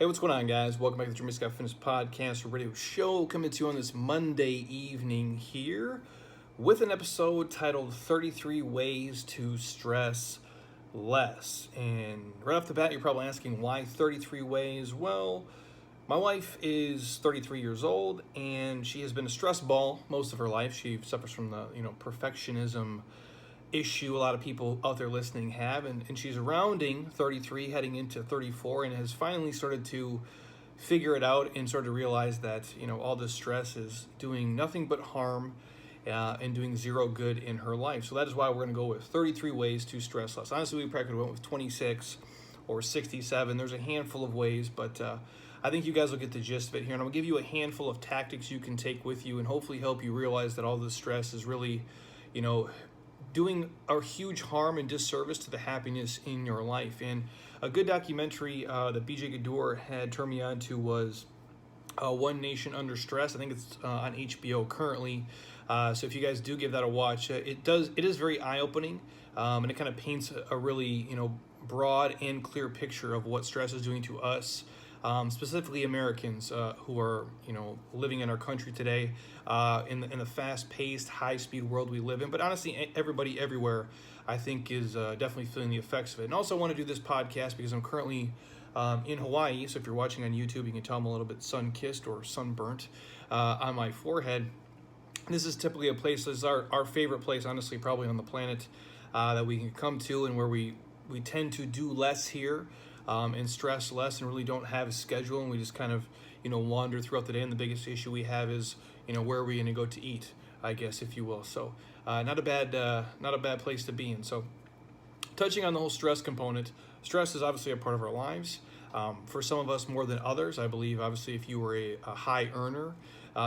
Hey, what's going on, guys? Welcome back to the Dream Scott Fitness Podcast or radio show, coming to you on this Monday evening here with an episode titled 33 Ways to Stress Less. And right off the bat, you're probably asking, why 33 ways? Well, my wife is 33 years old, and she has been a stress ball most of her life. She suffers from the, perfectionism issue a lot of people out there listening have, and she's rounding 33, heading into 34, and has finally started to figure it out and started to realize that, all this stress is doing nothing but harm and doing zero good in her life. So that is why we're going to go with 33 ways to stress less. Honestly, we probably went with 26 or 67. There's a handful of ways, but I think you guys will get the gist of it here, and I'm going to give you a handful of tactics you can take with you and hopefully help you realize that all this stress is really, doing a huge harm and disservice to the happiness in your life. And a good documentary that BJ Gaddour had turned me on to was One Nation Under Stress. I think it's on HBO currently. So if you guys do give that a watch, it is very eye-opening, and it kind of paints a really broad and clear picture of what stress is doing to us. Specifically Americans who are living in our country today in the fast-paced, high-speed world we live in. But honestly, everybody everywhere, I think, is definitely feeling the effects of it. And also, I want to do this podcast because I'm currently in Hawaii. So if you're watching on YouTube, you can tell I'm a little bit sun-kissed or sunburnt on my forehead. This is typically a place, this is our favorite place, honestly, probably on the planet that we can come to, and where we tend to do less here. And stress less, and really don't have a schedule, and we just kind of wander throughout the day. And the biggest issue we have is where are we going to go to eat, I guess, if you will. So not a bad place to be in. So touching on the whole stress component, stress is obviously a part of our lives. For some of us more than others, I believe. Obviously, if you were a high earner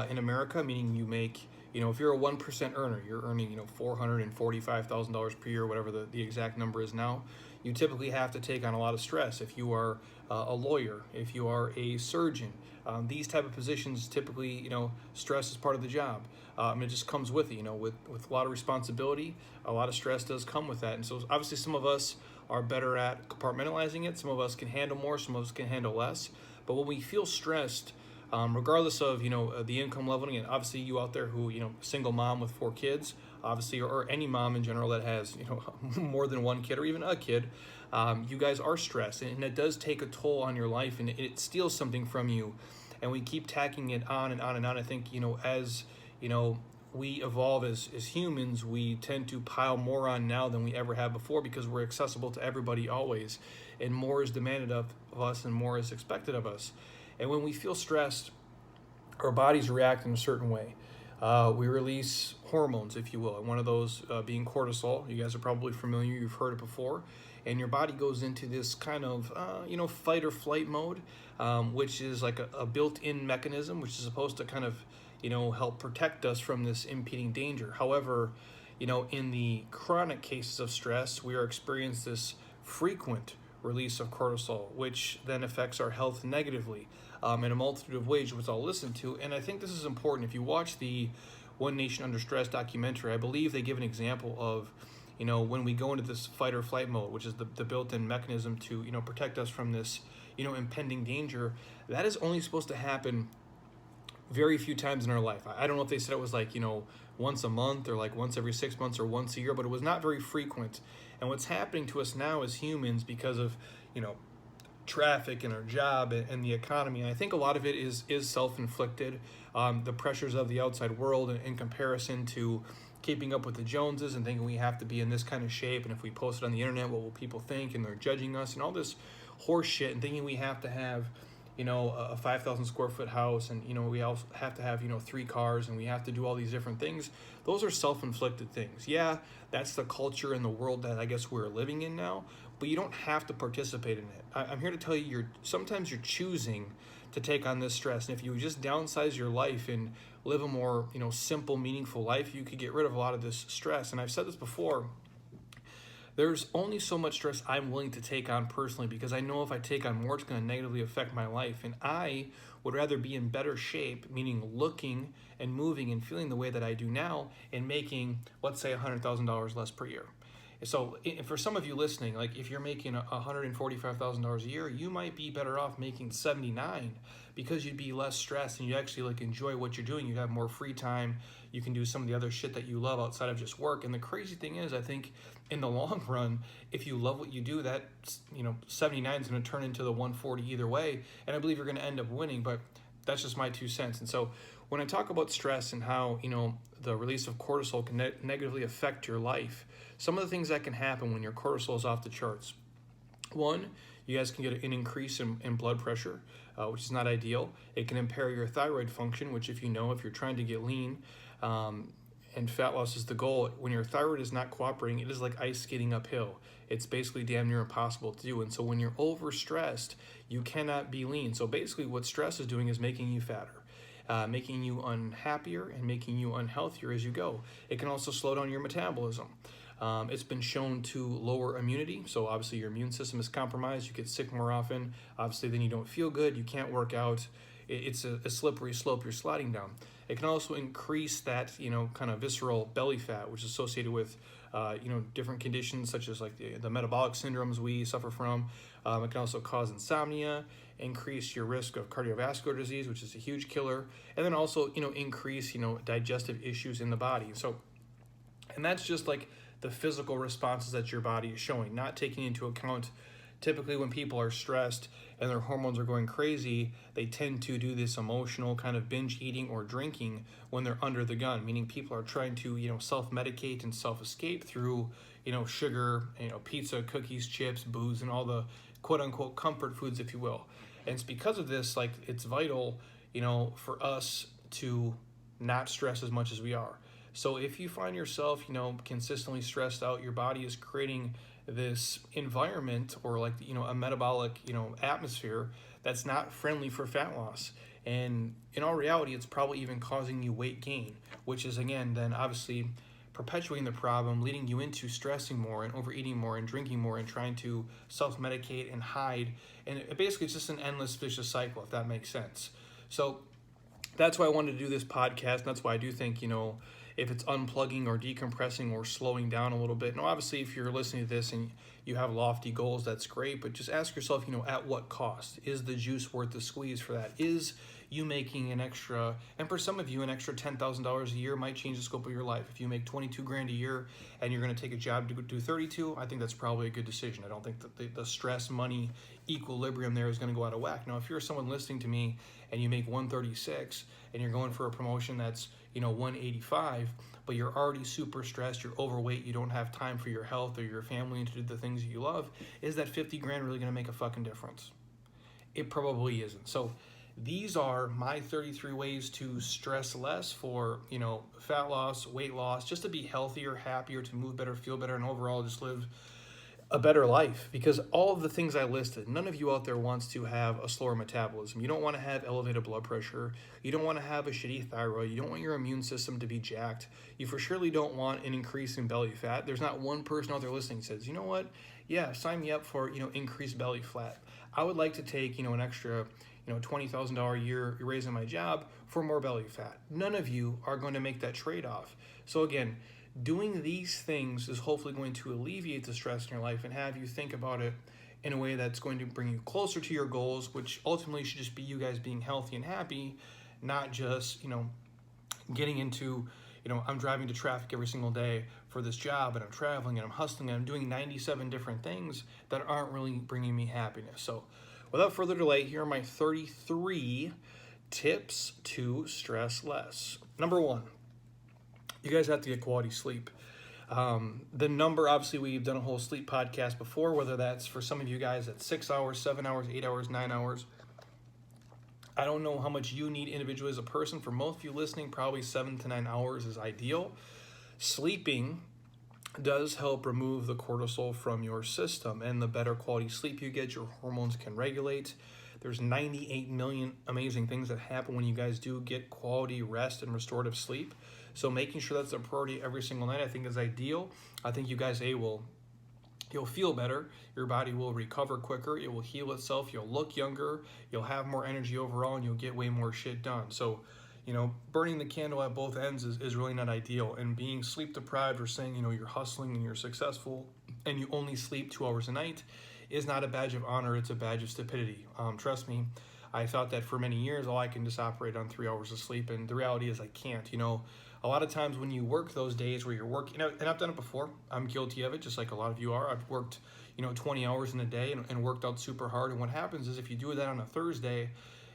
in America, meaning you make if you're a 1% earner, you're earning $445,000 per year, whatever the exact number is now. You typically have to take on a lot of stress. If you are a lawyer, if you are a surgeon, these type of positions typically, stress is part of the job. It just comes with it, with a lot of responsibility. A lot of stress does come with that. And so obviously some of us are better at compartmentalizing it. Some of us can handle more, some of us can handle less. But when we feel stressed, regardless of the income level, and obviously you out there who single mom with 4 kids, obviously, or any mom in general that has more than one kid or even a kid, you guys are stressed, and it does take a toll on your life, and it steals something from you, and we keep tacking it on and on and on. I think as we evolve as humans, we tend to pile more on now than we ever have before, because we're accessible to everybody always, and more is demanded of us and more is expected of us. And when we feel stressed, our bodies react in a certain way. We release hormones, if you will, and one of those being cortisol. You guys are probably familiar, you've heard it before. And your body goes into this kind of, fight or flight mode, which is like a built-in mechanism, which is supposed to kind of, help protect us from this impending danger. However, in the chronic cases of stress, we are experiencing this frequent release of cortisol, which then affects our health negatively in a multitude of ways, which I'll listen to. And I think this is important. If you watch the One Nation Under Stress documentary, I believe they give an example of, when we go into this fight or flight mode, which is the built-in mechanism to, protect us from this, impending danger. That is only supposed to happen very few times in our life. I don't know if they said it was like, once a month or like once every 6 months or once a year, but it was not very frequent. And what's happening to us now as humans, because of, traffic and our job and the economy, and I think a lot of it is self-inflicted, the pressures of the outside world in comparison to keeping up with the Joneses and thinking we have to be in this kind of shape, and if we post it on the internet, what will people think, and they're judging us, and all this horse shit, and thinking we have to have a 5,000 square foot house, and we also have to have 3 cars, and we have to do all these different things. Those are self-inflicted things. Yeah, that's the culture and the world that I guess we're living in now, but you don't have to participate in it. I'm here to tell you, sometimes you're choosing to take on this stress, and if you just downsize your life and live a more simple, meaningful life, you could get rid of a lot of this stress. And I've said this before, there's only so much stress I'm willing to take on personally, because I know if I take on more, it's going to negatively affect my life. And I would rather be in better shape, meaning looking and moving and feeling the way that I do now, and making, let's say, $100,000 less per year. So for some of you listening, like if you're making $145,000 a year, you might be better off making 79 because you'd be less stressed and you actually like enjoy what you're doing. You have more free time. You can do some of the other shit that you love outside of just work. And the crazy thing is, I think in the long run, if you love what you do, that 79 is going to turn into the 140 either way, and I believe you're going to end up winning. But that's just my 2 cents. And so when I talk about stress and how the release of cortisol can negatively affect your life, some of the things that can happen when your cortisol is off the charts. One, you guys can get an increase in blood pressure, which is not ideal. It can impair your thyroid function, which if you're trying to get lean, and fat loss is the goal, when your thyroid is not cooperating, it is like ice skating uphill. It's basically damn near impossible to do. And so when you're overstressed, you cannot be lean. So basically what stress is doing is making you fatter, making you unhappier and making you unhealthier as you go. It can also slow down your metabolism. It's been shown to lower immunity. So obviously your immune system is compromised. You get sick more often. Obviously then you don't feel good. You can't work out. It's a slippery slope you're sliding down. It can also increase that, kind of visceral belly fat, which is associated with, different conditions such as like the metabolic syndromes we suffer from. It can also cause insomnia, increase your risk of cardiovascular disease, which is a huge killer, and then also, increase, digestive issues in the body. So, and that's just like the physical responses that your body is showing, not taking into account typically when people are stressed and their hormones are going crazy, they tend to do this emotional kind of binge eating or drinking when they're under the gun, meaning people are trying to, self-medicate and self-escape through, sugar, pizza, cookies, chips, booze, and all the quote unquote comfort foods, if you will. And it's because of this, like it's vital, for us to not stress as much as we are. So if you find yourself, consistently stressed out, your body is creating this environment or like, a metabolic, atmosphere that's not friendly for fat loss. And in all reality, it's probably even causing you weight gain, which is again, then obviously perpetuating the problem, leading you into stressing more and overeating more and drinking more and trying to self-medicate and hide. And basically it's just an endless vicious cycle, if that makes sense. So that's why I wanted to do this podcast. And that's why I do think, if it's unplugging or decompressing or slowing down a little bit. Now, obviously, if you're listening to this and you have lofty goals, that's great. But just ask yourself, at what cost? Is the juice worth the squeeze for that? Is you making an extra, and for some of you, an extra $10,000 a year might change the scope of your life. If you make 22 grand a year and you're going to take a job to do 32, I think that's probably a good decision. I don't think that the stress money equilibrium there is going to go out of whack. Now, if you're someone listening to me and you make 136 and you're going for a promotion that's 185, but you're already super stressed, you're overweight, you don't have time for your health or your family and to do the things that you love, is that 50 grand really going to make a fucking difference? It probably isn't. So these are my 33 ways to stress less for, fat loss, weight loss, just to be healthier, happier, to move better, feel better, and overall just live a better life. Because all of the things I listed, none of you out there wants to have a slower metabolism. You don't want to have elevated blood pressure. You don't want to have a shitty thyroid. You don't want your immune system to be jacked. You for surely don't want an increase in belly fat. There's not one person out there listening who says, you know what? Yeah, sign me up for, increased belly fat. I would like to take, an extra, $20,000 a year raise in my job for more belly fat. None of you are going to make that trade-off. So again, doing these things is hopefully going to alleviate the stress in your life and have you think about it in a way that's going to bring you closer to your goals, which ultimately should just be you guys being healthy and happy, not just, getting into, I'm driving to traffic every single day for this job and I'm traveling and I'm hustling and I'm doing 97 different things that aren't really bringing me happiness. So without further delay, here are my 33 tips to stress less. Number one, you guys have to get quality sleep. The number, obviously, we've done a whole sleep podcast before, whether that's for some of you guys at 6 hours, 7 hours, 8 hours, 9 hours. I don't know how much you need individually as a person. For most of you listening, probably 7 to 9 hours is ideal. Sleeping does help remove the cortisol from your system, and the better quality sleep you get, your hormones can regulate. There's 98 million amazing things that happen when you guys do get quality rest and restorative sleep. So making sure that's a priority every single night, I think, is ideal. I think you guys, you'll feel better. Your body will recover quicker. It will heal itself. You'll look younger. You'll have more energy overall, and you'll get way more shit done. So, burning the candle at both ends is really not ideal. And being sleep deprived or saying, you're hustling and you're successful and you only sleep 2 hours a night is not a badge of honor. It's a badge of stupidity. Trust me, I thought that for many years, I can just operate on 3 hours of sleep. And the reality is I can't. A lot of times when you work those days where you're working, and I've done it before, I'm guilty of it, just like a lot of you are. I've worked, 20 hours in a day and worked out super hard. And what happens is if you do that on a Thursday,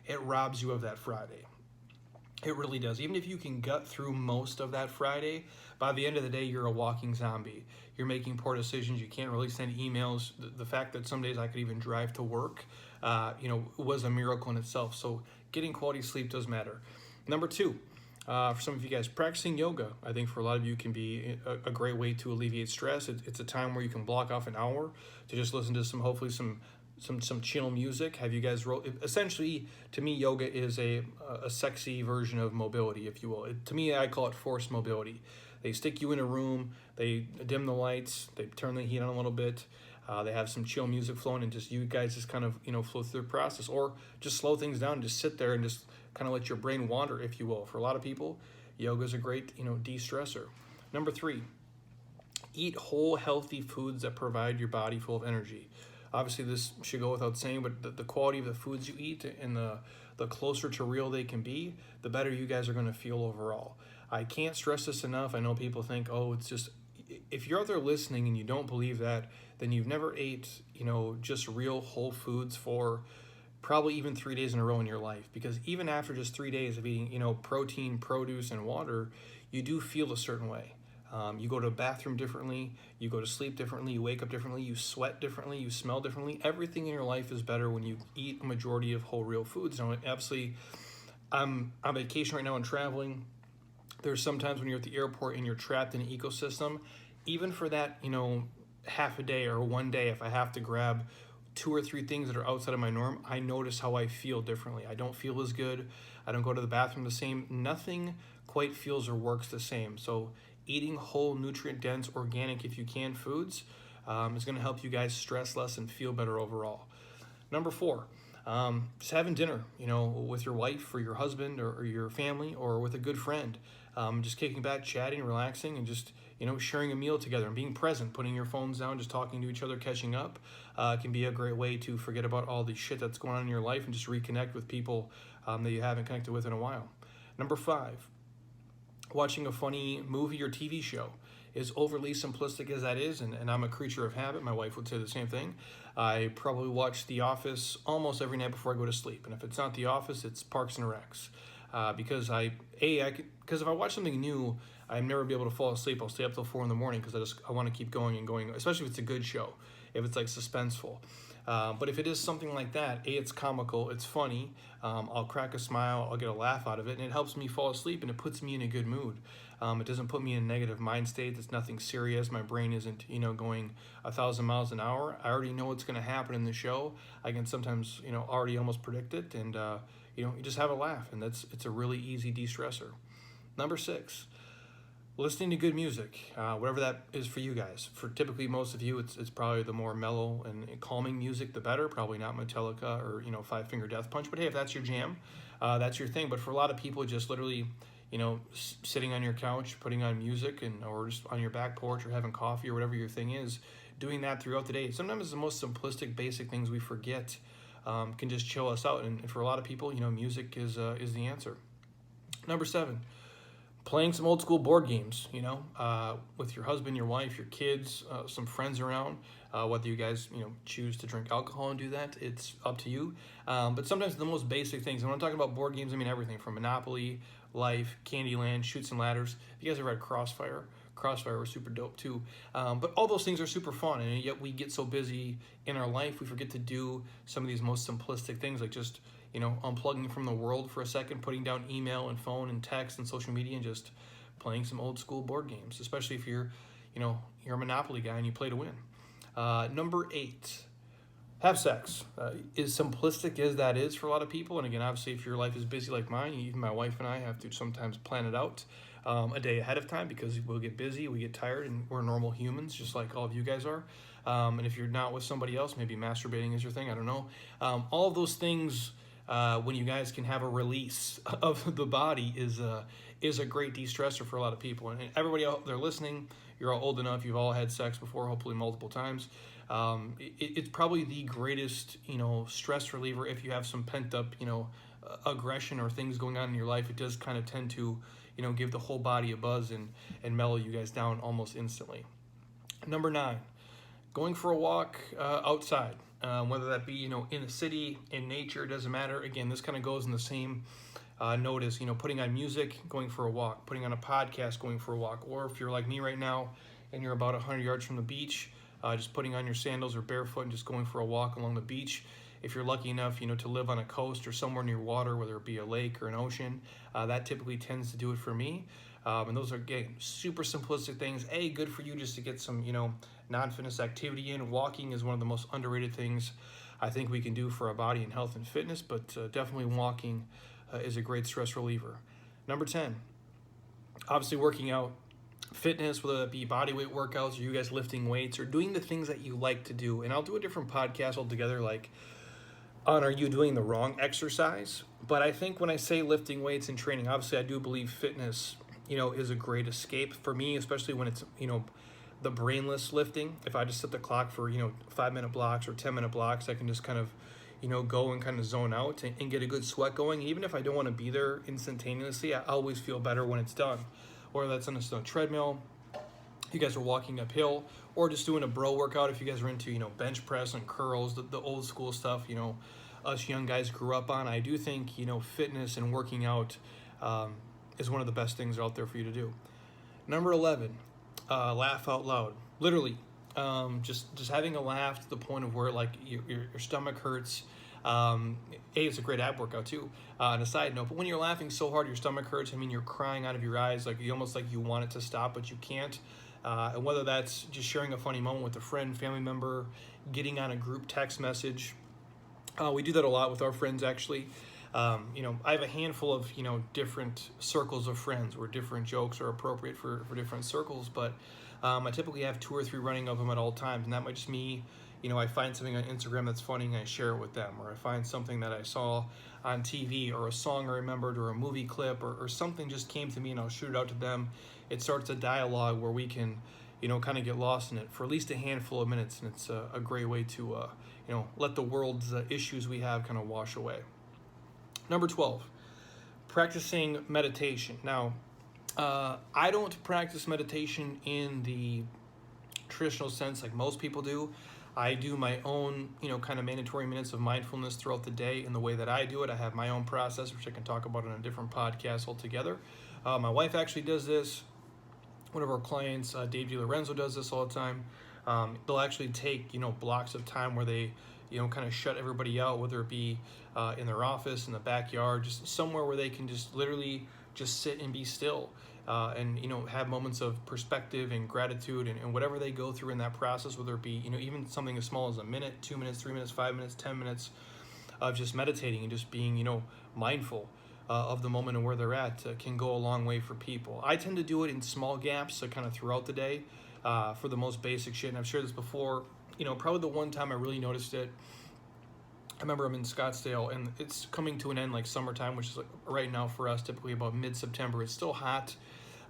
it robs you of that Friday. It really does. Even if you can gut through most of that Friday, by the end of the day, you're a walking zombie. You're making poor decisions. You can't really send emails. The fact that some days I could even drive to work, was a miracle in itself. So getting quality sleep does matter. Number two, for some of you guys, practicing yoga, I think for a lot of you can be a great way to alleviate stress. It's a time where you can block off an hour to just listen to hopefully some chill music. Have you guys essentially, to me, yoga is a sexy version of mobility, if you will. To me, I call it forced mobility. They stick you in a room, they dim the lights, they turn the heat on a little bit, they have some chill music flowing, and just you guys just kind of flow through the process, or just slow things down, just sit there and just kind of let your brain wander, if you will. For a lot of people, yoga is a great de-stressor. Number three, eat whole, healthy foods that provide your body full of energy. Obviously, this should go without saying, but the quality of the foods you eat and the closer to real they can be, the better you guys are going to feel overall. I can't stress this enough. I know people think, it's just, if you're out there listening and you don't believe that, then you've never ate, just real whole foods for probably even 3 days in a row in your life. Because even after just 3 days of eating, protein, produce, and water, you do feel a certain way. You go to the bathroom differently, you go to sleep differently, you wake up differently, you sweat differently, you smell differently. Everything in your life is better when you eat a majority of whole, real foods. Now, obviously, I'm on vacation right now and traveling. There's sometimes when you're at the airport and you're trapped in an ecosystem, even for that, half a day or one day, if I have to grab 2 or 3 things that are outside of my norm, I notice how I feel differently. I don't feel as good. I don't go to the bathroom the same. Nothing quite feels or works the same. So eating whole, nutrient-dense, organic, if you can, foods is going to help you guys stress less and feel better overall. Number 4, just having dinner, with your wife or your husband or your family or with a good friend. Just kicking back, chatting, relaxing, and just, sharing a meal together and being present, putting your phones down, just talking to each other, catching up, can be a great way to forget about all the shit that's going on in your life and just reconnect with people that you haven't connected with in a while. Number 5, watching a funny movie or TV show. As overly simplistic as that is, and I'm a creature of habit, my wife would say the same thing, I probably watch The Office almost every night before I go to sleep. And if it's not The Office, it's Parks and Recs. Because if I watch something new, I'd never be able to fall asleep. I'll stay up till 4 in the morning because I want to keep going and going, especially if it's a good show, if it's like suspenseful. But if it is something like that, it's comical, it's funny, I'll crack a smile, I'll get a laugh out of it, and it helps me fall asleep and it puts me in a good mood. It doesn't put me in a negative mind state. It's nothing serious. My brain isn't, going 1,000 miles an hour. I already know what's going to happen in the show. I can sometimes, already almost predict it, and you just have a laugh, and it's a really easy de-stressor. Number 6, listening to good music, whatever that is for you guys. For typically most of you, it's probably the more mellow and calming music, the better. Probably not Metallica or Five Finger Death Punch. But hey, if that's your jam, that's your thing. But for a lot of people, just literally, sitting on your couch, putting on music, or just on your back porch or having coffee or whatever your thing is, doing that throughout the day. Sometimes the most simplistic, basic things we forget can just chill us out. And for a lot of people, music is the answer. Number 7. Playing some old school board games, with your husband, your wife, your kids, some friends around. Whether you guys, choose to drink alcohol and do that, it's up to you. But sometimes the most basic things, and when I'm talking about board games, I mean everything from Monopoly, Life, Candyland, Chutes and Ladders. If you guys ever had Crossfire was super dope too. But all those things are super fun, and yet we get so busy in our life, we forget to do some of these most simplistic things, like just unplugging from the world for a second, putting down email and phone and text and social media, and just playing some old school board games, especially if you're a Monopoly guy and you play to win. Number 8, have sex. As simplistic as that is for a lot of people, and again, obviously, if your life is busy like mine, even my wife and I have to sometimes plan it out a day ahead of time because we'll get busy, we get tired, and we're normal humans, just like all of you guys are. And if you're not with somebody else, maybe masturbating is your thing, I don't know. All of those things when you guys can have a release of the body is a great de-stressor for a lot of people. And everybody out there listening, you're all old enough, you've all had sex before, hopefully multiple times. It's probably the greatest, stress reliever if you have some pent up, aggression or things going on in your life. It does kind of tend to, give the whole body a buzz and mellow you guys down almost instantly. Number 9, going for a walk outside, whether that be, in the city, in nature, it doesn't matter. Again, this kind of goes in the same note as, putting on music, going for a walk, putting on a podcast, going for a walk, or if you're like me right now and you're about 100 yards from the beach, just putting on your sandals or barefoot and just going for a walk along the beach. If you're lucky enough, to live on a coast or somewhere near water, whether it be a lake or an ocean, that typically tends to do it for me. And those are, again, super simplistic things. Good for you just to get some, non-fitness activity in. Walking is one of the most underrated things I think we can do for our body and health and fitness, but definitely walking is a great stress reliever. Number 10, obviously working out. Fitness, whether that be body weight workouts or you guys lifting weights or doing the things that you like to do. And I'll do a different podcast altogether, like on are you doing the wrong exercise? But I think when I say lifting weights and training, obviously I do believe fitness, is a great escape for me, especially when it's, the brainless lifting. If I just set the clock for, 5-minute blocks or 10-minute blocks, I can just kind of, go and kind of zone out and get a good sweat going. Even if I don't want to be there instantaneously, I always feel better when it's done. Whether that's on a treadmill, you guys are walking uphill, or just doing a bro workout if you guys are into, bench press and curls, the old school stuff, us young guys grew up on. I do think, fitness and working out is one of the best things out there for you to do. Number 11, laugh out loud. Literally, just having a laugh to the point of where like your stomach hurts. It's a great ab workout too. On a side note, but when you're laughing so hard your stomach hurts, you're crying out of your eyes, like you almost like you want it to stop but you can't. And whether that's just sharing a funny moment with a friend, family member, getting on a group text message. We do that a lot with our friends actually. I have a handful of different circles of friends where different jokes are appropriate for different circles, but I typically have 2 or 3 running of them at all times, and that might just me. I find something on Instagram that's funny and I share it with them, or I find something that I saw on TV or a song I remembered or a movie clip or something just came to me and I'll shoot it out to them. It starts a dialogue where we can, kind of get lost in it for at least a handful of minutes, and it's a great way to, let the world's issues we have kind of wash away. Number 12, practicing meditation. Now, I don't practice meditation in the traditional sense like most people do. I do my own, kind of mandatory minutes of mindfulness throughout the day in the way that I do it. I have my own process, which I can talk about in a different podcast altogether. My wife actually does this. One of our clients, Dave DiLorenzo, does this all the time. They'll actually take, blocks of time where they, kind of shut everybody out, whether it be in their office, in the backyard, just somewhere where they can just literally just sit and be still. And have moments of perspective and gratitude and whatever they go through in that process, whether it be even something as small as a minute, 2 minutes, 3 minutes, 5 minutes, 10 minutes of just meditating and just being mindful of the moment and where they're at can go a long way for people. I tend to do it in small gaps, so kind of throughout the day for the most basic shit. And I've shared this before. Probably the one time I really noticed it, I remember I'm in Scottsdale and it's coming to an end like summertime, which is like right now for us typically about mid-September. It's still hot,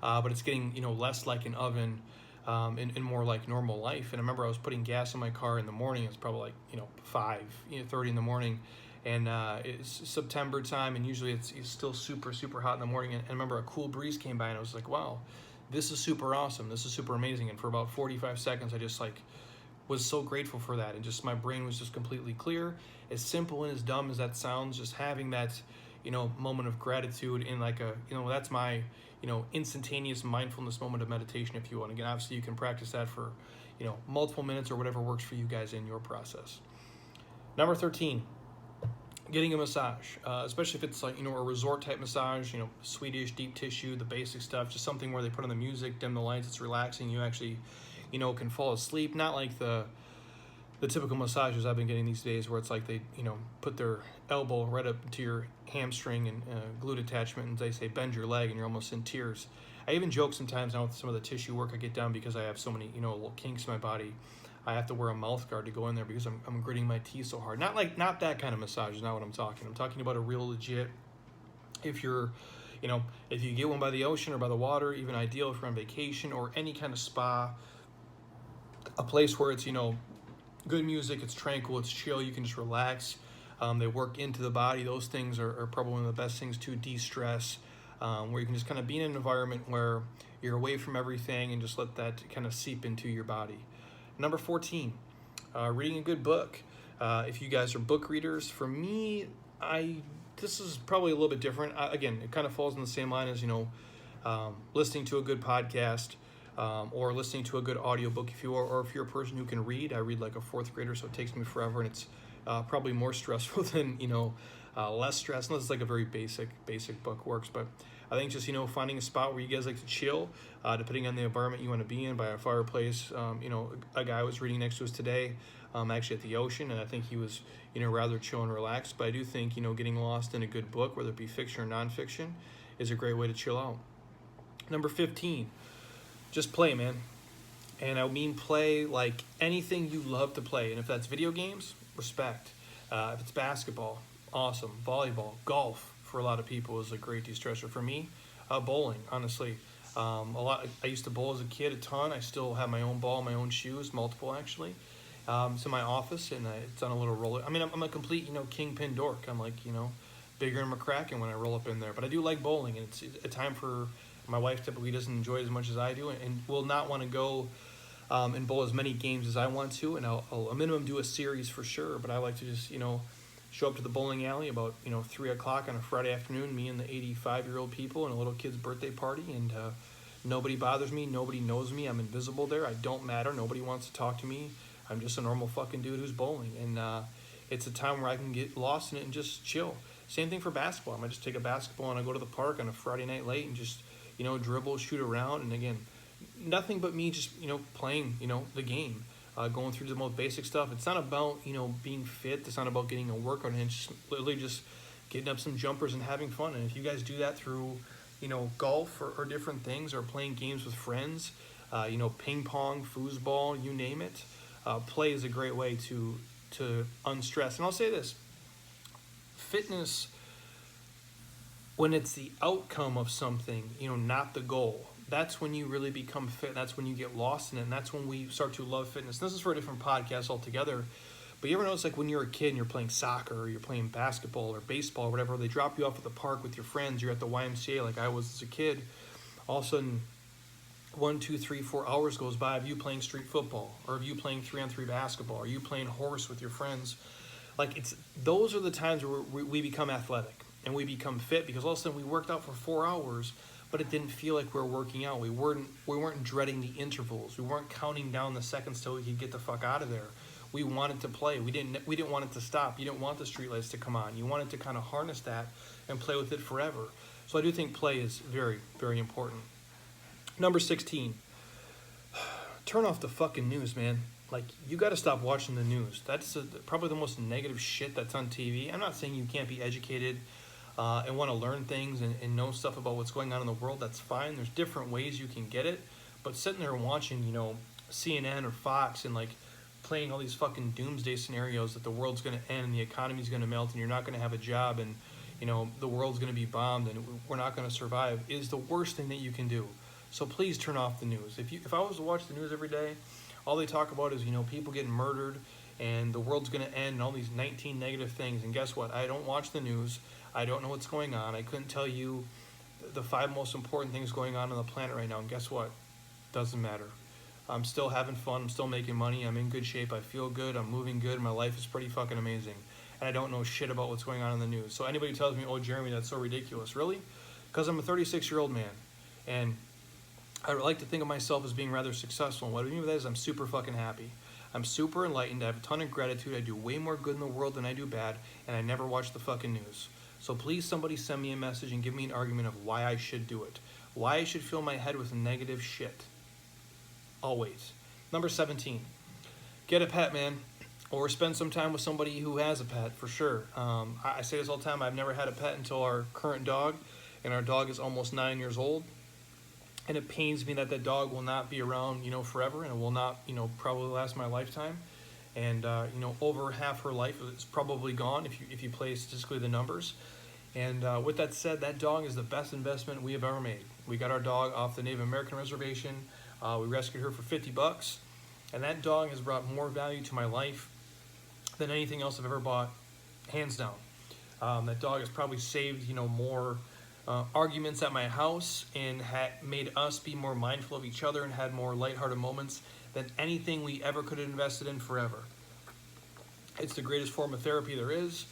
but it's getting less like an oven and more like normal life. And I remember I was putting gas in my car in the morning. It's probably like 5:30 in the morning, and it's September time, and usually it's still super hot in the morning. And I remember a cool breeze came by, and I was like, wow, this is super awesome. This is super amazing. And for about 45 seconds, I just was so grateful for that, and just my brain was just completely clear. As simple and as dumb as that sounds, just having that moment of gratitude in like a that's my instantaneous mindfulness moment of meditation, if you want. Again, obviously you can practice that for multiple minutes or whatever works for you guys in your process. Number 13, getting a massage, especially if it's like a resort type massage, Swedish deep tissue, the basic stuff, just something where they put on the music, dim the lights, it's relaxing, you actually can fall asleep. Not like the typical massages I've been getting these days where it's like they, put their elbow right up to your hamstring and glute attachment and they say bend your leg and you're almost in tears. I even joke sometimes now with some of the tissue work I get done because I have so many, little kinks in my body. I have to wear a mouth guard to go in there because I'm gritting my teeth so hard. Not that kind of massage is not what I'm talking. I'm talking about a real legit, if you're, if you get one by the ocean or by the water, even ideal if you're on vacation, or any kind of spa, a place where it's, good music, it's tranquil, it's chill, you can just relax. They work into the body. Those things are probably one of the best things to de-stress, where you can just kind of be in an environment where you're away from everything and just let that kind of seep into your body. Number 14, reading a good book. If you guys are book readers, for me, this is probably a little bit different. Again, it kind of falls in the same line as, listening to a good podcast, or listening to a good audiobook if you are, or if you're a person who can read. I read like a fourth grader, so it takes me forever, and it's probably more stressful than, less stress, unless it's like a very basic book works. But I think just, finding a spot where you guys like to chill, depending on the environment you want to be in, by a fireplace. A guy was reading next to us today, actually at the ocean, and I think he was, rather chill and relaxed. But I do think, getting lost in a good book, whether it be fiction or nonfiction, is a great way to chill out. Number 15, just play, man. And I mean play like anything you love to play. And if that's video games, respect. If it's basketball, awesome. Volleyball, golf, for a lot of people, is a great de-stressor. For me, bowling, honestly. I used to bowl as a kid a ton. I still have my own ball, my own shoes, multiple actually. It's in my office, and it's on a little roller. I mean, I'm a complete, kingpin dork. I'm like, bigger than McCracken when I roll up in there. But I do like bowling, and it's a time for, my wife typically doesn't enjoy it as much as I do, and will not want to go and bowl as many games as I want to, and I'll a minimum do a series for sure. But I like to just, show up to the bowling alley about 3 o'clock on a Friday afternoon, me and the 85-year-old people, and a little kid's birthday party, and nobody bothers me, nobody knows me, I'm invisible there, I don't matter, nobody wants to talk to me, I'm just a normal fucking dude who's bowling. And it's a time where I can get lost in it and just chill. Same thing for basketball. I might just take a basketball and I go to the park on a Friday night late and just dribble, shoot around, and again, nothing but me just playing the game. Going through the most basic stuff. It's not about, being fit. It's not about getting a workout in. It's just literally just getting up some jumpers and having fun. And if you guys do that through, golf or different things, or playing games with friends, ping pong, foosball, you name it, play is a great way to unstress. And I'll say this, fitness, when it's the outcome of something, not the goal, that's when you really become fit. That's when you get lost in it, and that's when we start to love fitness. This is for a different podcast altogether, but you ever notice, like, when you're a kid and you're playing soccer or you're playing basketball or baseball or whatever, they drop you off at the park with your friends, you're at the YMCA like I was as a kid, all of a sudden 1, 2, 3, 4 hours goes by of you playing street football, or of you playing 3-on-3 basketball, or you playing horse with your friends. Like, those are the times where we become athletic and we become fit, because all of a sudden we worked out for 4 hours, but it didn't feel like we were working out. We weren't dreading the intervals. We weren't counting down the seconds till we could get the fuck out of there. We wanted to play. We didn't want it to stop. You didn't want the streetlights to come on. You wanted to kind of harness that and play with it forever. So I do think play is very, very important. Number 16, turn off the fucking news, man. Like, you got to stop watching the news. That's probably the most negative shit that's on TV. I'm not saying you can't be educated and want to learn things and know stuff about what's going on in the world. That's fine. There's different ways you can get it. But sitting there and watching, CNN or Fox and, like, playing all these fucking doomsday scenarios that the world's going to end and the economy's going to melt and you're not going to have a job and, the world's going to be bombed and we're not going to survive, is the worst thing that you can do. So please turn off the news. If I was to watch the news every day, all they talk about is, people getting murdered and the world's going to end and all these 19 negative things. And guess what? I don't watch the news. I don't know what's going on. I couldn't tell you the 5 most important things going on the planet right now. And guess what? Doesn't matter. I'm still having fun. I'm still making money. I'm in good shape. I feel good. I'm moving good. My life is pretty fucking amazing. And I don't know shit about what's going on in the news. So anybody tells me, oh, Jeremy, that's so ridiculous. Really? Because I'm a 36-year-old man. And I like to think of myself as being rather successful. And what I mean by that is I'm super fucking happy. I'm super enlightened. I have a ton of gratitude. I do way more good in the world than I do bad. And I never watch the fucking news. So please, somebody send me a message and give me an argument of why I should do it. Why I should fill my head with negative shit. Always. Number 17. Get a pet, man. Or spend some time with somebody who has a pet, for sure. I say this all the time. I've never had a pet until our current dog. And our dog is almost 9 years old. and it pains me that dog will not be around, forever, and it will not, probably last my lifetime. And over half her life is probably gone if you play statistically the numbers. And with that said, that dog is the best investment we have ever made. We got our dog off the Native American reservation. We rescued her for $50, and that dog has brought more value to my life than anything else I've ever bought, hands down. That dog has probably saved, more arguments at my house, and made us be more mindful of each other and had more lighthearted moments than anything we ever could have invested in forever. It's the greatest form of therapy there is.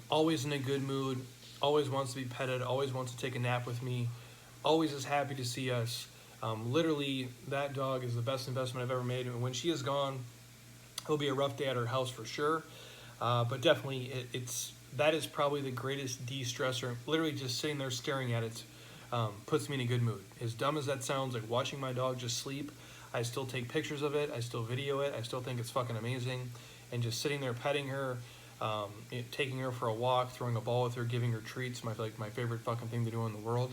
Always in a good mood, always wants to be petted, always wants to take a nap with me, always is happy to see us. Literally, that dog is the best investment I've ever made. And when she is gone, it'll be a rough day at her house for sure. But definitely, that is probably the greatest de-stressor. Literally just sitting there staring at it puts me in a good mood. As dumb as that sounds, like watching my dog just sleep, I still take pictures of it, I still video it, I still think it's fucking amazing. And just sitting there petting her, taking her for a walk, throwing a ball with her, giving her treats, my favorite fucking thing to do in the world.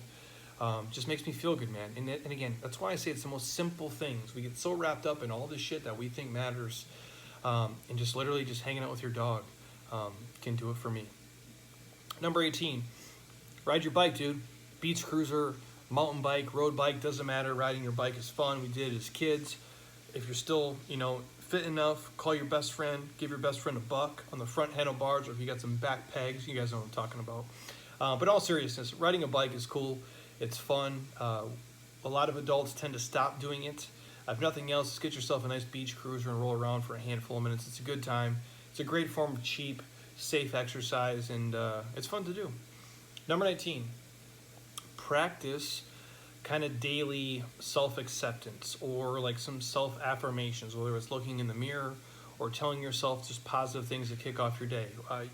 Just makes me feel good, man. And again, that's why I say it's the most simple things. We get so wrapped up in all this shit that we think matters, and just literally just hanging out with your dog can do it for me. Number 18, ride your bike, dude. Beach cruiser, mountain bike, road bike, doesn't matter. Riding your bike is fun. We did it as kids. If you're still, fit enough, call your best friend, give your best friend a buck on the front handlebars, or if you got some back pegs, you guys know what I'm talking about. But in all seriousness, riding a bike is cool. It's fun. A lot of adults tend to stop doing it. If nothing else, just get yourself a nice beach cruiser and roll around for a handful of minutes. It's a good time. It's a great form of cheap, safe exercise, and it's fun to do. Number 19, practice kind of daily self-acceptance, or like some self-affirmations, whether it's looking in the mirror or telling yourself just positive things to kick off your day.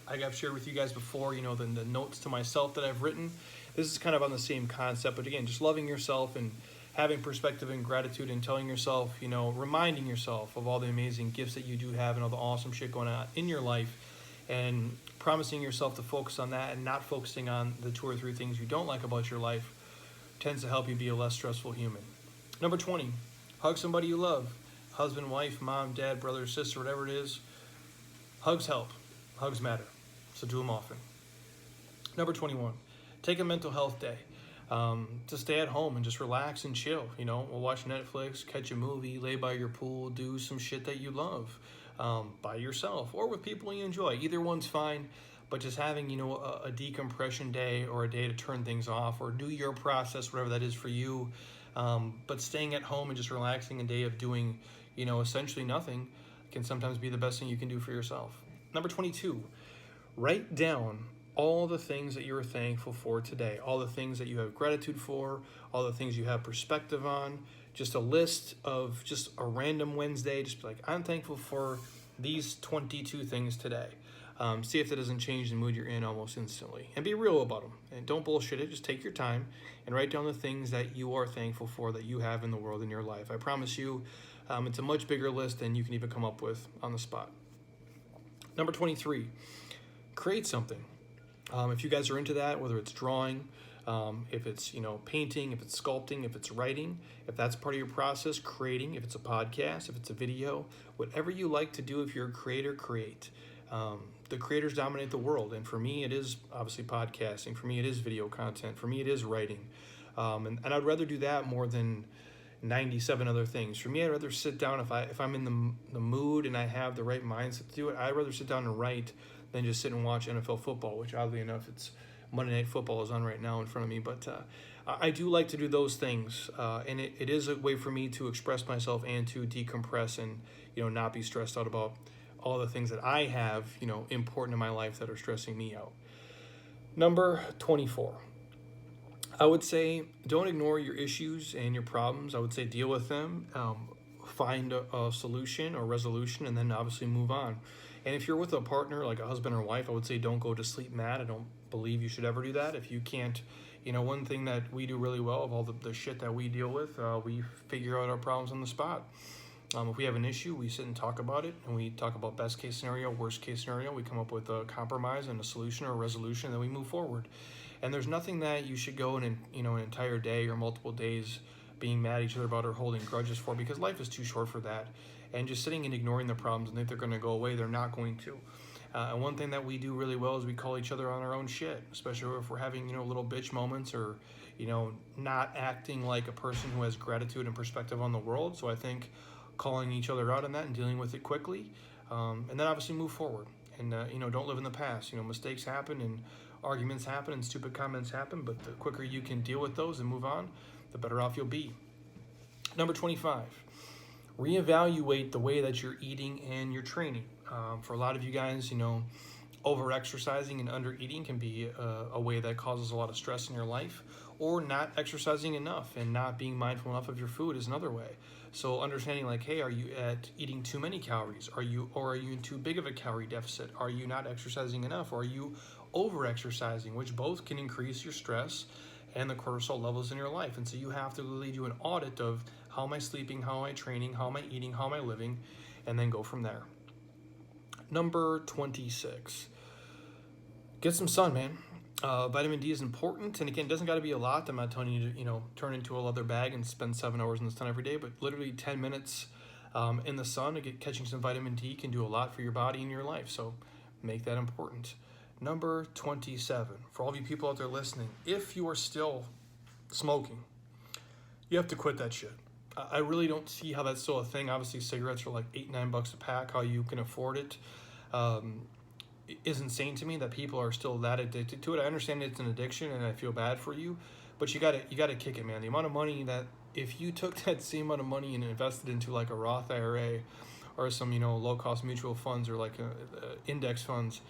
I've shared with you guys before, the notes to myself that I've written. This is kind of on the same concept, but again, just loving yourself and having perspective and gratitude, and telling yourself, reminding yourself of all the amazing gifts that you do have and all the awesome shit going on in your life, and promising yourself to focus on that and not focusing on the 2 or 3 things you don't like about your life tends to help you be a less stressful human. Number 20, hug somebody you love. Husband, wife, mom, dad, brother, sister, whatever it is. Hugs help. Hugs matter. So do them often. Number 21, take a mental health day. To stay at home and just relax and chill. We'll watch Netflix, catch a movie, lay by your pool, do some shit that you love by yourself or with people you enjoy. Either one's fine. But just having, a decompression day, or a day to turn things off, or do your process, whatever that is for you. But staying at home and just relaxing, a day of doing, essentially nothing, can sometimes be the best thing you can do for yourself. Number 22, write down all the things that you're thankful for today, all the things that you have gratitude for, all the things you have perspective on. Just a list of just a random Wednesday. Just be like, I'm thankful for these 22 things today. See if that doesn't change the mood you're in almost instantly. And be real about them. And don't bullshit it. Just take your time and write down the things that you are thankful for that you have in the world in your life. I promise you, it's a much bigger list than you can even come up with on the spot. Number 23, create something. If you guys are into that, whether it's drawing, if it's painting, if it's sculpting, if it's writing, if that's part of your process, creating, if it's a podcast, if it's a video, whatever you like to do, if you're a creator, create. The creators dominate the world, and for me it is obviously podcasting. For me it is video content. For me it is writing, and I'd rather do that more than 97 other things. For me, I'd rather sit down if I'm in the mood and I have the right mindset to do it. I'd rather sit down and write than just sit and watch NFL football, which oddly enough, it's Monday Night Football is on right now in front of me. But I do like to do those things, and it is a way for me to express myself and to decompress and not be stressed out about all the things that I have, important in my life that are stressing me out. Number 24. I would say don't ignore your issues and your problems. I would say deal with them, find a solution or resolution, and then obviously move on. And if you're with a partner, like a husband or wife, I would say don't go to sleep mad. I don't believe you should ever do that. If you can't, one thing that we do really well of all the shit that we deal with, we figure out our problems on the spot. If we have an issue, we sit and talk about it, and we talk about best case scenario, worst case scenario. We come up with a compromise and a solution or a resolution, and then we move forward. And there's nothing that you should go an entire day or multiple days being mad at each other about or holding grudges for, because life is too short for that. And just sitting and ignoring the problems and think they're going to go away, they're not going to. And one thing that we do really well is we call each other on our own shit, especially if we're having, little bitch moments, or, not acting like a person who has gratitude and perspective on the world. So I think calling each other out on that and dealing with it quickly, and then obviously move forward. And, don't live in the past. Mistakes happen and arguments happen and stupid comments happen, but the quicker you can deal with those and move on, the better off you'll be. Number 25, reevaluate the way that you're eating and you're training. For a lot of you guys, over-exercising and under-eating can be a way that causes a lot of stress in your life, or not exercising enough and not being mindful enough of your food is another way. So understanding like, hey, are you eating too many calories? Are you in too big of a calorie deficit? Are you not exercising enough? Or are you over-exercising, which both can increase your stress and the cortisol levels in your life. And so you have to really do an audit of how am I sleeping, how am I training, how am I eating, how am I living, and then go from there. Number 26, get some sun, man. Vitamin D is important, and again, it doesn't got to be a lot. I'm not telling you to, turn into a leather bag and spend 7 hours in the sun every day, but literally 10 minutes in the sun to catching some vitamin D can do a lot for your body and your life, so make that important. Number 27, for all of you people out there listening, if you are still smoking, you have to quit that shit. I really don't see how that's still a thing. Obviously, cigarettes are like $8-9 a pack. How you can afford it is insane to me that people are still that addicted to it. I understand it's an addiction, and I feel bad for you, but you gotta kick it, man. The amount of money that if you took that same amount of money and invested into like a Roth IRA or some low-cost mutual funds or like index funds,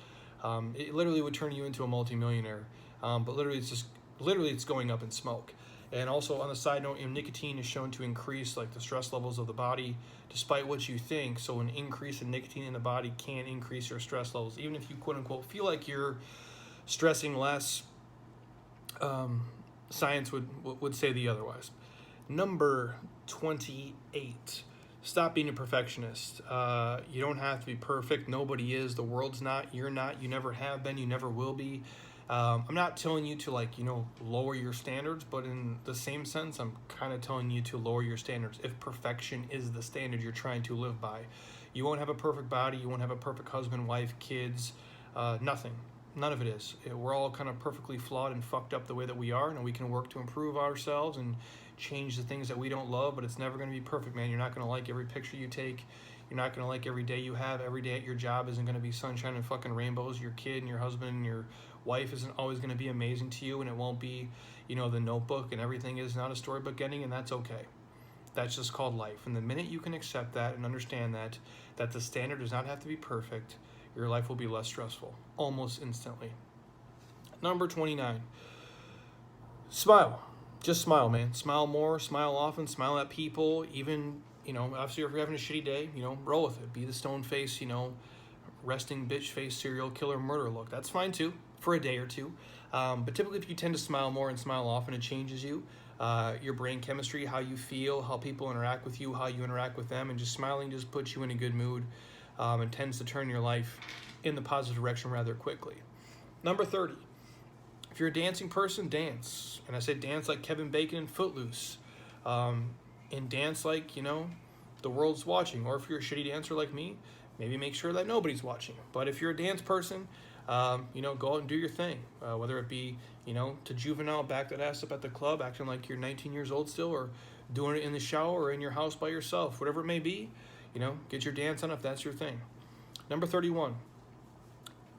it literally would turn you into a multimillionaire. But literally, it's going up in smoke. And also on the side note, nicotine is shown to increase like the stress levels of the body, despite what you think. So an increase in nicotine in the body can increase your stress levels, even if you quote unquote feel like you're stressing less. Science would say the otherwise. Number 28. Stop being a perfectionist. You don't have to be perfect. Nobody is. The world's not. You're not. You never have been. You never will be. I'm not telling you to lower your standards, but in the same sense, I'm kind of telling you to lower your standards. If perfection is the standard you're trying to live by, you won't have a perfect body. You won't have a perfect husband, wife, kids, nothing. None of it is. We're all kind of perfectly flawed and fucked up the way that we are, and we can work to improve ourselves and change the things that we don't love, but it's never going to be perfect, man. You're not going to like every picture you take. You're not going to like every day you have. Every day at your job isn't going to be sunshine and fucking rainbows. Your kid and your husband and your wife isn't always going to be amazing to you, and it won't be, the Notebook, and everything is not a storybook ending, and that's okay. That's just called life. And the minute you can accept that and understand that the standard does not have to be perfect, your life will be less stressful, almost instantly. Number 29, smile. Just smile, man. Smile more, smile often, smile at people. Even, obviously if you're having a shitty day, roll with it. Be the stone face, resting bitch face, serial killer, murder look. That's fine too, for a day or two. But typically if you tend to smile more and smile often, it changes you. Your brain chemistry, how you feel, how people interact with you, how you interact with them, and just smiling just puts you in a good mood and tends to turn your life in the positive direction rather quickly. Number 30. If you're a dancing person, dance. And I say dance like Kevin Bacon in Footloose. And dance like, the world's watching. Or if you're a shitty dancer like me, maybe make sure that nobody's watching. But if you're a dance person, go out and do your thing. Whether it be, to juvenile, back that ass up at the club, acting like you're 19 years old still, or doing it in the shower or in your house by yourself. Whatever it may be, get your dance on if that's your thing. Number 31.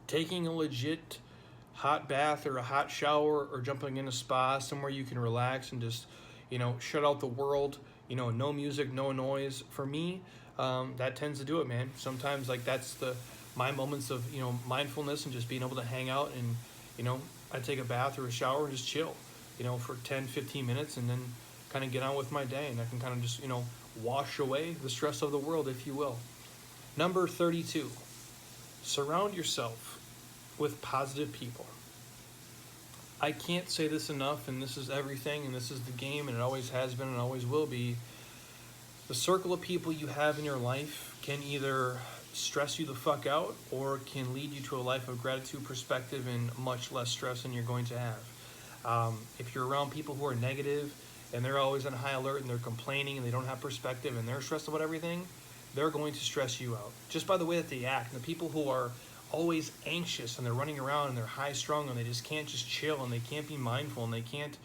Taking a legit hot bath or a hot shower or jumping in a spa somewhere you can relax and just shut out the world, no music, no noise. For me, that tends to do it, man. Sometimes that's my moments of mindfulness and just being able to hang out and I take a bath or a shower and just chill for 10-15 minutes and then kind of get on with my day, and I can kind of just wash away the stress of the world, if you will. Number 32, surround yourself with positive people. I can't say this enough, and this is everything, and this is the game, and it always has been and always will be. The circle of people you have in your life can either stress you the fuck out or can lead you to a life of gratitude, perspective, and much less stress than you're going to have. If you're around people who are negative and they're always on high alert and they're complaining and they don't have perspective and they're stressed about everything, they're going to stress you out just by the way that they act. And the people who are always anxious and they're running around and they're high strung and they just can't just chill and they can't be mindful and they can't,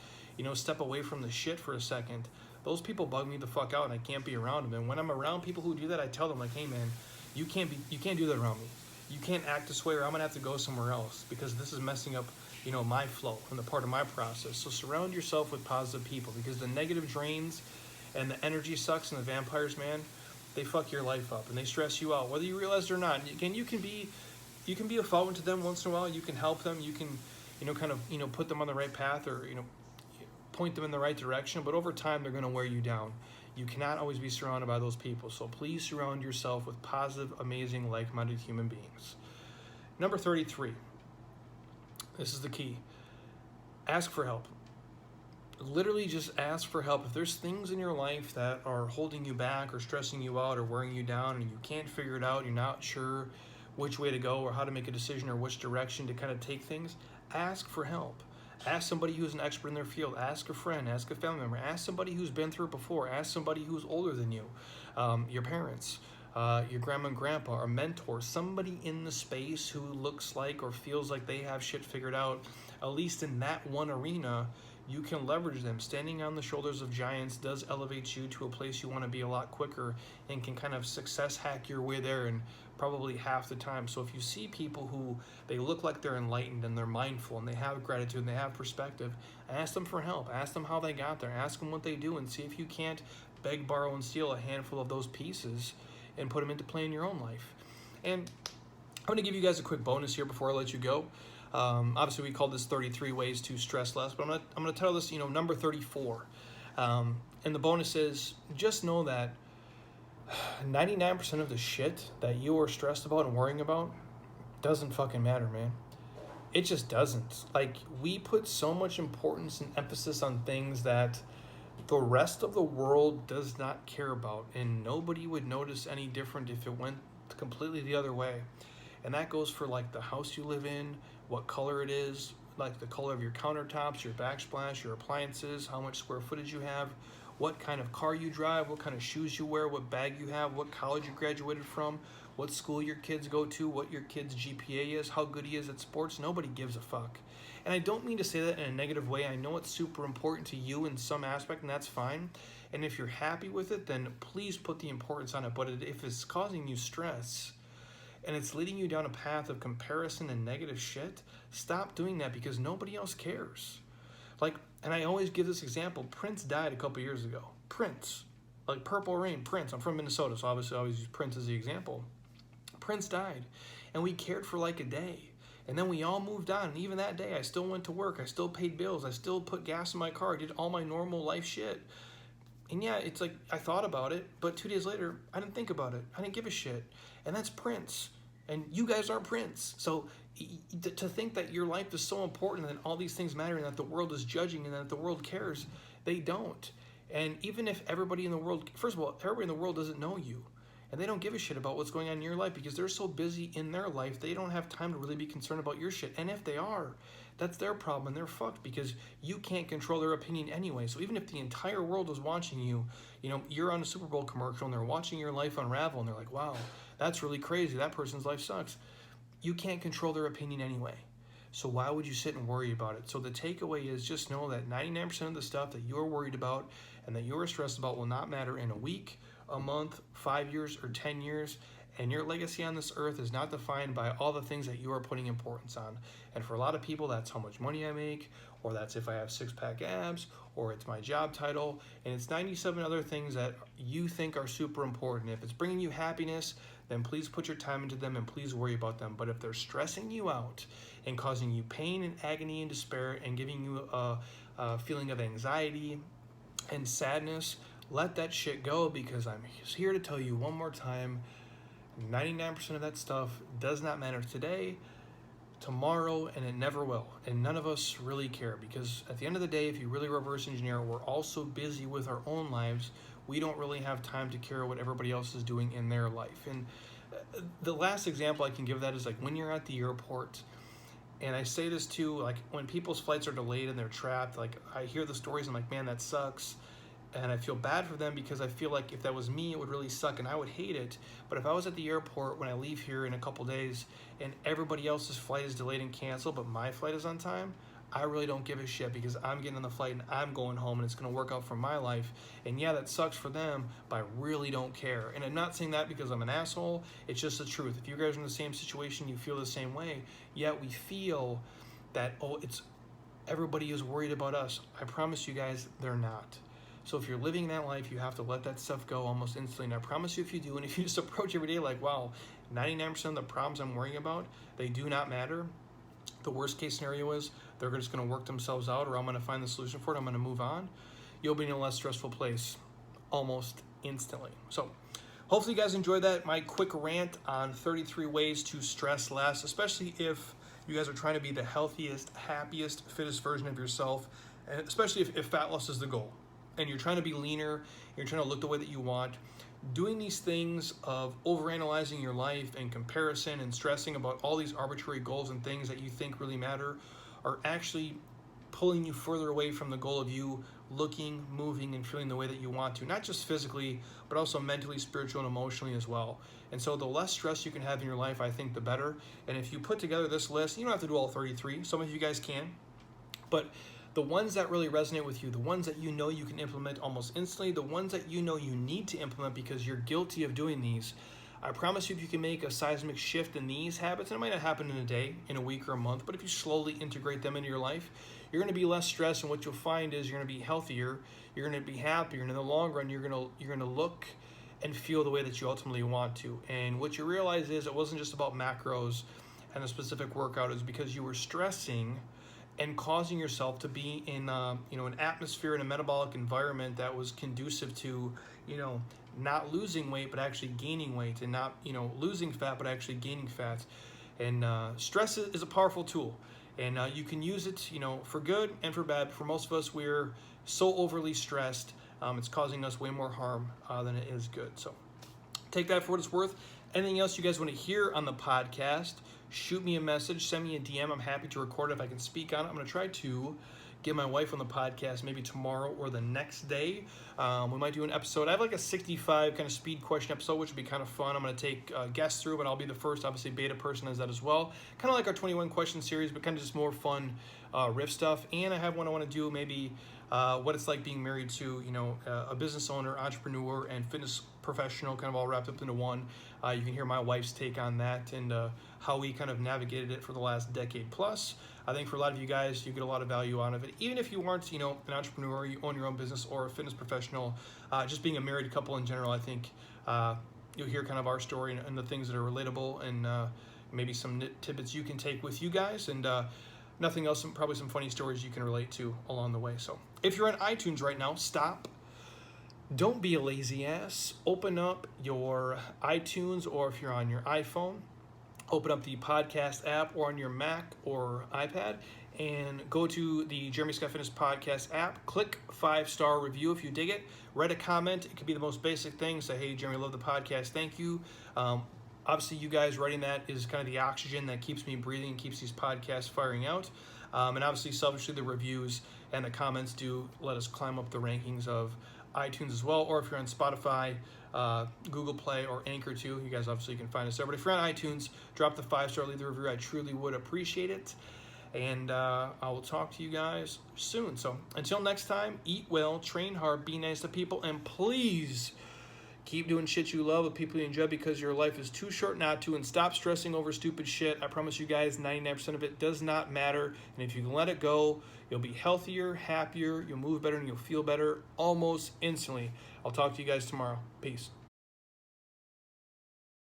step away from the shit for a second, those people bug me the fuck out and I can't be around them. And when I'm around people who do that, I tell them like, hey man, you can't do that around me. You can't act this way or I'm gonna have to go somewhere else because this is messing up, my flow and the part of my process. So surround yourself with positive people because the negative drains and the energy sucks and the vampires, man, they fuck your life up and they stress you out, whether you realize it or not. Again, you can be a fountain to them once in a while. You can help them. You can, put them on the right path or, point them in the right direction. But over time, they're going to wear you down. You cannot always be surrounded by those people. So please surround yourself with positive, amazing, like-minded human beings. Number 33. This is the key. Ask for help. Literally just ask for help. If there's things in your life that are holding you back or stressing you out or wearing you down and you can't figure it out, you're not sure which way to go or how to make a decision or which direction to kind of take things, ask for help. Ask somebody who's an expert in their field. Ask a friend, ask a family member, ask somebody who's been through it before, ask somebody who's older than you, your parents, your grandma and grandpa, or mentor, somebody in the space who looks like or feels like they have shit figured out, at least in that one arena. You can leverage them. Standing on the shoulders of giants does elevate you to a place you want to be a lot quicker and can kind of success hack your way there in probably half the time. So if you see people who they look like they're enlightened and they're mindful and they have gratitude and they have perspective, ask them for help. Ask them how they got there. Ask them what they do and see if you can't beg, borrow, and steal a handful of those pieces and put them into play in your own life. And I'm going to give you guys a quick bonus here before I let you go. Obviously, we call this 33 ways to stress less, but I'm gonna tell this, number 34. And the bonus is just know that 99% of the shit that you are stressed about and worrying about doesn't fucking matter, man. It just doesn't. Like, we put so much importance and emphasis on things that the rest of the world does not care about, and nobody would notice any different if it went completely the other way. And that goes for like the house you live in, what color it is, like the color of your countertops, your backsplash, your appliances, how much square footage you have, what kind of car you drive, what kind of shoes you wear, what bag you have, what college you graduated from, what school your kids go to, what your kid's GPA is, how good he is at sports. Nobody gives a fuck. And I don't mean to say that in a negative way. I know it's super important to you in some aspect, and that's fine. And if you're happy with it, then please put the importance on it. But if it's causing you stress, and it's leading you down a path of comparison and negative shit, stop doing that because nobody else cares. Like, and I always give this example. Prince died a couple years ago. Prince, like Purple Rain, Prince. I'm from Minnesota, so obviously I always use Prince as the example. Prince died, and we cared for like a day. And then we all moved on, and even that day, I still went to work. I still paid bills. I still put gas in my car. I did all my normal life shit. And yeah, it's like I thought about it, but 2 days later, I didn't think about it. I didn't give a shit. And that's Prince. And you guys aren't Prince. So to think that your life is so important and that all these things matter and that the world is judging and that the world cares, they don't. And even if everybody in the world, first of all, everybody in the world doesn't know you. And they don't give a shit about what's going on in your life because they're so busy in their life, they don't have time to really be concerned about your shit. And if they are, that's their problem and they're fucked because you can't control their opinion anyway. So even if the entire world was watching you, you're on a Super Bowl commercial and they're watching your life unravel and they're like, wow, that's really crazy. That person's life sucks. You can't control their opinion anyway. So why would you sit and worry about it? So the takeaway is just know that 99% of the stuff that you're worried about and that you're stressed about will not matter in a week, a month, 5 years, or 10 years. And your legacy on this earth is not defined by all the things that you are putting importance on. And for a lot of people, that's how much money I make, or that's if I have six-pack abs, or it's my job title, and it's 97 other things that you think are super important. If it's bringing you happiness, then please put your time into them and please worry about them. But if they're stressing you out and causing you pain and agony and despair and giving you a feeling of anxiety and sadness, let that shit go because I'm here to tell you one more time, 99% of that stuff does not matter today, tomorrow, and it never will. And none of us really care because at the end of the day, if you really reverse engineer, we're all so busy with our own lives, we don't really have time to care what everybody else is doing in their life. And the last example I can give that is like when you're at the airport And I say this too, like when people's flights are delayed and they're trapped, like I hear the stories, I'm like, man, that sucks. And I feel bad for them because I feel like if that was me, it would really suck and I would hate it. But if I was at the airport when I leave here in a couple days and everybody else's flight is delayed and canceled, but my flight is on time, I really don't give a shit because I'm getting on the flight and I'm going home and it's going to work out for my life. And yeah, that sucks for them, but I really don't care. And I'm not saying that because I'm an asshole. It's just the truth. If you guys are in the same situation, you feel the same way, yet we feel that, oh, it's everybody is worried about us. I promise you guys, they're not. So if you're living that life, you have to let that stuff go almost instantly. And I promise you, if you do, and if you just approach every day like, wow, 99% of the problems I'm worrying about, they do not matter. The worst case scenario is they're just going to work themselves out, or I'm going to find the solution for it. I'm going to move on. You'll be in a less stressful place almost instantly. So hopefully you guys enjoyed that, my quick rant on 33 ways to stress less, especially if you guys are trying to be the healthiest, happiest, fittest version of yourself, and especially if fat loss is the goal. And you're trying to be leaner, you're trying to look the way that you want. Doing these things of overanalyzing your life and comparison and stressing about all these arbitrary goals and things that you think really matter are actually pulling you further away from the goal of you looking, moving, and feeling the way that you want to, not just physically, but also mentally, spiritually, and emotionally as well. And so the less stress you can have in your life, I think the better. And if you put together this list, you don't have to do all 33. Some of you guys can, but the ones that really resonate with you, the ones that you know you can implement almost instantly, the ones that you know you need to implement because you're guilty of doing these, I promise you if you can make a seismic shift in these habits, and it might not happen in a day, in a week, or a month, but if you slowly integrate them into your life, you're going to be less stressed, and what you'll find is you're going to be healthier, you're going to be happier, and in the long run, you're going to look and feel the way that you ultimately want to. And what you realize is it wasn't just about macros and a specific workout, is because you were stressing and causing yourself to be in an atmosphere and a metabolic environment that was conducive to not losing weight but actually gaining weight, and not losing fat but actually gaining fat. And stress is a powerful tool, and you can use it for good and for bad. For most of us, we're so overly stressed, it's causing us way more harm than it is good. So take that for what it's worth. Anything else you guys want to hear on the podcast, shoot me a message, send me a DM. I'm happy to record it if I can speak on it. I'm going to try to get my wife on the podcast maybe tomorrow or the next day. We might do an episode. I have like a 65 kind of speed question episode, which would be kind of fun. I'm going to take guests through, but I'll be the first, obviously, beta person as that as well. Kind of like our 21 question series, but kind of just more fun riff stuff. And I have one I want to do maybe what it's like being married to, a business owner, entrepreneur, and fitness professional, kind of all wrapped up into one. You can hear my wife's take on that and how we kind of navigated it for the last decade plus. I think for a lot of you guys, you get a lot of value out of it. Even if you aren't, an entrepreneur, you own your own business, or a fitness professional, just being a married couple in general, I think you'll hear kind of our story and the things that are relatable, and maybe some tidbits you can take with you guys, and nothing else, probably some funny stories you can relate to along the way. So if you're on iTunes right now, stop. Don't be a lazy ass. Open up your iTunes, or if you're on your iPhone, open up the podcast app, or on your Mac or iPad, and go to the Jeremy Scott Fitness Podcast app. Click 5-star review if you dig it. Write a comment. It could be the most basic thing. Say, hey, Jeremy, love the podcast. Thank you. Obviously, you guys writing that is kind of the oxygen that keeps me breathing and keeps these podcasts firing out. And obviously, selfishly, the reviews and the comments do let us climb up the rankings of iTunes as well. Or if you're on Spotify, Google Play, or Anchor too, you guys obviously can find us there. But if you're on iTunes, drop the 5-star, leave the review. I truly would appreciate it. And I will talk to you guys soon. So until next time, eat well, train hard, be nice to people, and please keep doing shit you love with people you enjoy, because your life is too short not to. And stop stressing over stupid shit. I promise you guys, 99% of it does not matter. And if you can let it go, you'll be healthier, happier, you'll move better, and you'll feel better almost instantly. I'll talk to you guys tomorrow. Peace.